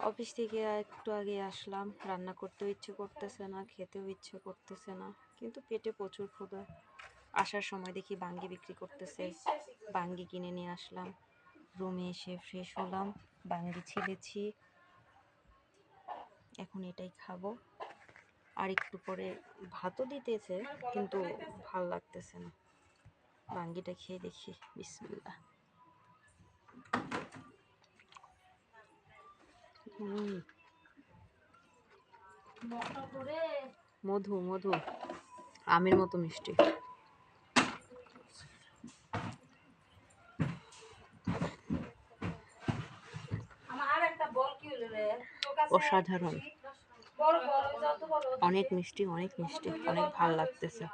Office থেকে একটু আগে আসলাম, রান্না করতেও ইচ্ছে করতেছে না, খেতেও ইচ্ছে করতেছে না, কিন্তু পেটে প্রচুর ক্ষুধা। আসার সময় দেখি বাঙ্গি বিক্রি করতেছে, বাঙ্গি কিনে নিয়ে আসলাম। রুমে এসে ফ্রেশ হলাম, বাঙ্গি ছেলেছি, এখন এটাই খাবো। আর একটু পরে ভাতও দিতেছে, কিন্তু ভাল লাগতেছে না। বাঙ্গিটা খেয়ে দেখি, বিসমিল্লাহ। মধু মধু, আমের মতো মিষ্টি। অসাধারণ, অনেক মিষ্টি, অনেক মিষ্টি, অনেক ভাল লাগতেছে।